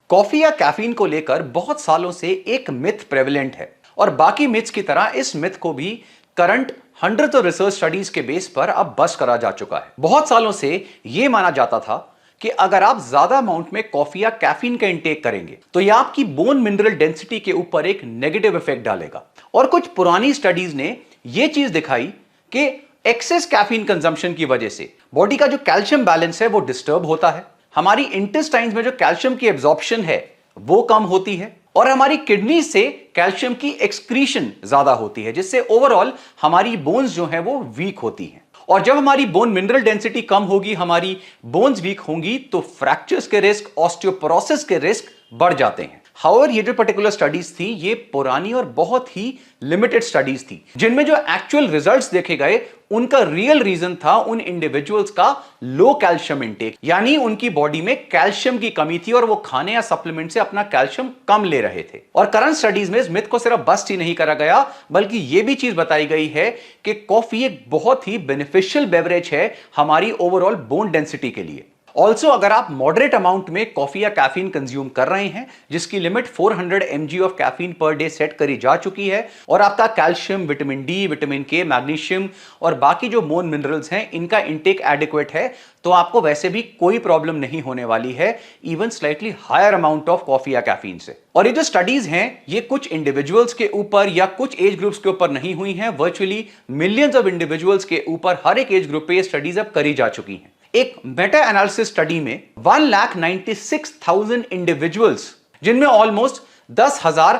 Coffee या caffeine को लेकर बहुत सालों से एक मिथ प्रेवलेंट है और बाकी मिथ्स की तरह इस मिथ को भी current hundreds of research studies के बेस पर अब बस्ट करा जा चुका है। बहुत सालों से यह माना जाता था कि अगर आप ज्यादा अमाउंट में कॉफी या कैफीन का इंटेक करेंगे तो यह आपकी बोन मिनरल डेंसिटी के ऊपर एक नेगेटिव इफेक्ट डालेगा। और कुछ पुरानी स्टडीज ने यह चीज दिखाई कि एक्सेस कैफीन कंजम्पशन की वजह से बॉडी का जो कैल्शियम बैलेंस है वो डिस्टर्ब होता है, हमारी इंटेस्टाइन्स में जो कैल्शियम की एब्जॉर्प्शन है वो कम होती है और हमारी किडनी से कैल्शियम की एक्सक्रीशन ज्यादा होती है, जिससे ओवरऑल हमारी बोन्स जो है वो वीक होती हैं। और जब हमारी बोन मिनरल डेंसिटी कम होगी, हमारी बोन्स वीक होंगी, तो फ्रैक्चर्स के रिस्क, ऑस्टियोपोरोसिस के रिस्क बढ़ जाते हैं। हाउएवर ये जो पर्टिकुलर स्टडीज थी ये पुरानी और बहुत ही लिमिटेड स्टडीज थी, जिनमें जो एक्चुअल रिजल्ट्स देखे गए उनका रियल रीजन था उन इंडिविजुअल्स का लो कैल्शियम इंटेक, यानी उनकी बॉडी में कैल्शियम की कमी थी और वो खाने या सप्लीमेंट से अपना कैल्शियम कम ले रहे थे। और करंट स्टडीज में इस मिथ को सिर्फ बस्ट ही नहीं करा गया बल्कि यह भी चीज बताई गई है कि कॉफी एक बहुत ही बेनिफिशियल बेवरेज है हमारी ओवरऑल बोन डेंसिटी के लिए। ऑल्सो अगर आप मॉडरेट अमाउंट में कॉफी या कैफीन कंज्यूम कर रहे हैं, जिसकी limit 400 mg of caffeine per day set करी जा चुकी है, और आपका कैल्शियम, विटामिन डी, विटामिन के, मैग्नीशियम और बाकी जो बोन मिनरल्स हैं इनका इंटेक एडिक्वेट है, तो आपको वैसे भी कोई प्रॉब्लम नहीं होने वाली है even slightly higher amount of coffee या कैफीन से। और ये जो स्टडीज हैं ये कुछ इंडिविजुअल्स के ऊपर या कुछ एज ग्रुप्स के ऊपर नहीं हुई हैं, वर्चुअली मिलियंस ऑफ इंडिविजुअल्स के ऊपर हर एक एज ग्रुप पे ये स्टडीज अब करी जा चुकी हैं। एक मेटा एनालिसिस स्टडी में 1,96,000 इंडिविजुअल्स, जिनमें ऑलमोस्ट 10,000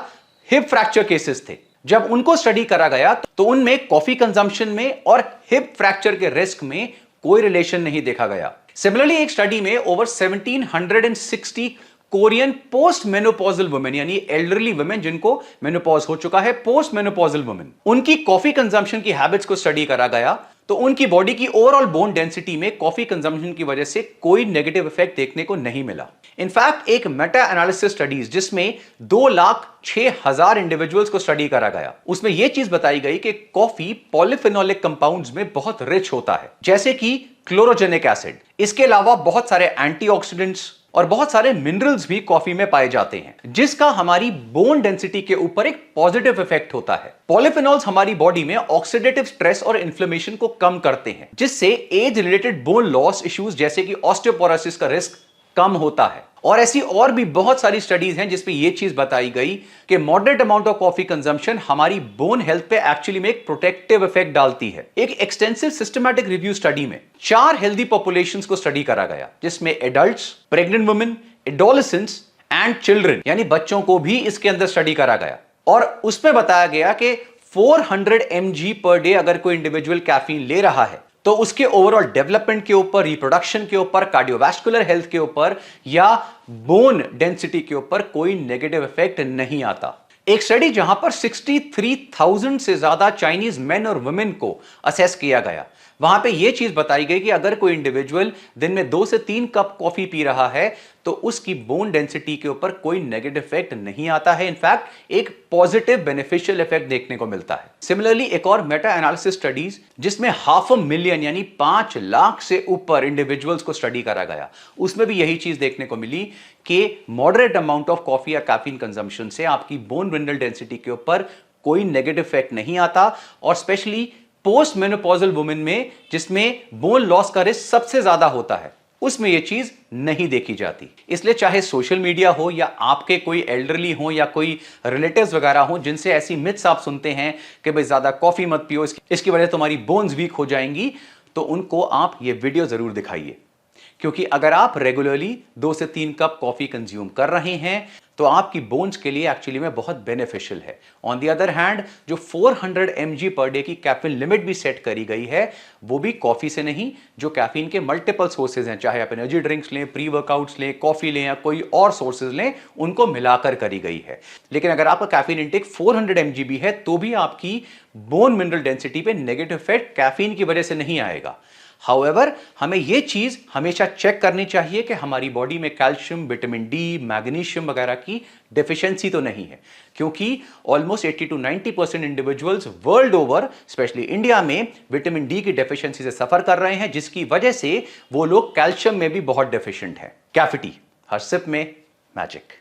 हिप फ्रैक्चर केसेस थे, जब उनको स्टडी करा गया तो उनमें कॉफी कंजम्पशन में और हिप फ्रैक्चर के रिस्क में कोई रिलेशन नहीं देखा गया। सिमिलरली एक स्टडी में over 1760 Korean post menopausal women, यानी एल्डरली वुमेन जिनको मेनोपॉज हो चुका है, पोस्ट मेनोपॉजल वुमेन, उनकी कॉफी कंजम्पशन की हैबिट्स को स्टडी करा गया तो उनकी बॉडी की ओवरऑल बोन डेंसिटी में कॉफी कंजम्पशन की वजह से कोई नेगेटिव इफेक्ट देखने को नहीं मिला। इनफैक्ट एक मेटा एनालिसिस स्टडीज जिसमें 2,06,000 इंडिविजुअल्स को स्टडी करा गया, उसमें यह चीज बताई गई कि कॉफी पॉलीफेनोलिक कंपाउंड्स में बहुत रिच होता है, जैसे कि क्लोरोजेनिक एसिड। इसके अलावा बहुत सारे एंटीऑक्सीडेंट्स और बहुत सारे मिनरल्स भी कॉफी में पाए जाते हैं, जिसका हमारी बोन डेंसिटी के ऊपर एक पॉजिटिव इफेक्ट होता है। पॉलीफेनॉल्स हमारी बॉडी में ऑक्सीडेटिव स्ट्रेस और इन्फ्लेमेशन को कम करते हैं, जिससे age related bone loss issues जैसे कि ऑस्टियोपोरोसिस का रिस्क कम होता है। और ऐसी और भी बहुत सारी स्टडीज हैं जिसमें यह चीज बताई गई कि moderate amount of coffee consumption हमारी बोन हेल्थ पे एक्चुअली में एक प्रोटेक्टिव इफेक्ट डालती है। एक एक्सटेंसिव सिस्टमैटिक रिव्यू स्टडी में 4 हेल्दी पॉपुलेशंस को स्टडी करा गया, जिसमें adults, pregnant women, adolescents and children, यानी बच्चों को भी इसके अंदर स्टडी करा गया। और उसमें बताया गया कि 400 mg पर डे अगर कोई इंडिविजुअल कैफीन ले रहा है तो उसके ओवरऑल डेवलपमेंट के ऊपर, रिप्रोडक्शन के ऊपर, कार्डियोवैस्कुलर हेल्थ के ऊपर या बोन डेंसिटी के ऊपर कोई नेगेटिव इफेक्ट नहीं आता। एक स्टडी जहां पर 63,000 से ज्यादा चाइनीज मेन और वुमेन को असेस किया गया, वहां पे यह चीज बताई गई कि अगर कोई इंडिविजुअल दिन में 2 से 3 कप कॉफी पी रहा है तो उसकी बोन डेंसिटी के ऊपर कोई नेगेटिव इफेक्ट नहीं आता है, इनफैक्ट एक पॉजिटिव बेनिफिशियल इफेक्ट देखने को मिलता है। सिमिलरली एक और मेटा एनालिसिस स्टडीज जिसमें 500,000 यानी 5 लाख से ऊपर इंडिविजुअल्स को स्टडी करा गया, उसमें भी यही चीज देखने को मिली कि मॉडरेट अमाउंट ऑफ कॉफी या कैफीन कंजम्पशन से आपकी बोन मिनरल डेंसिटी के ऊपर कोई नेगेटिव इफेक्ट नहीं आता। और स्पेशली पोस्ट मेनोपॉजल वुमेन में, जिसमें बोन लॉस का रिस्क सबसे ज्यादा होता है, उसमें यह चीज नहीं देखी जाती। इसलिए चाहे सोशल मीडिया हो या आपके कोई एल्डरली हो या कोई रिलेटिव्स वगैरह हो जिनसे ऐसी मिथ्स आप सुनते हैं कि भाई ज्यादा कॉफी मत पियो, इसकी वजह से तुम्हारी बोन्स वीक हो जाएंगी, तो उनको आप ये वीडियो जरूर दिखाइए। क्योंकि अगर आप रेगुलरली 2 से 3 कप कॉफी कंज्यूम कर रहे हैं तो आपकी बोन्स के लिए एक्चुअली में बहुत बेनिफिशियल है। ऑन द अदर हैंड जो 400 mg पर डे की कैफीन लिमिट भी सेट करी गई है वो भी कॉफी से नहीं, जो कैफीन के मल्टीपल सोर्सेज हैं, चाहे आप एनर्जी ड्रिंक्स लें, प्री वर्कआउट्स लें, कॉफी लें या कोई और सोर्सेज लें, उनको मिलाकर करी गई है। लेकिन अगर आपका कैफीन इंटेक 400 mg भी है तो भी आपकी बोन मिनरल डेंसिटी पे नेगेटिव इफेक्ट कैफीन की वजह से नहीं आएगा। हाउएवर हमें यह चीज हमेशा चेक करनी चाहिए कि हमारी बॉडी में कैल्शियम, विटामिन डी, मैग्नीशियम वगैरह की डेफिशिएंसी तो नहीं है, क्योंकि almost 80 to 90% individuals world over, specially India में, विटामिन डी की डेफिशिएंसी से सफर कर रहे हैं, जिसकी वजह से वो लोग कैल्शियम में भी बहुत डेफिशिएंट है। कैफिटी हर सिप में मैजिक।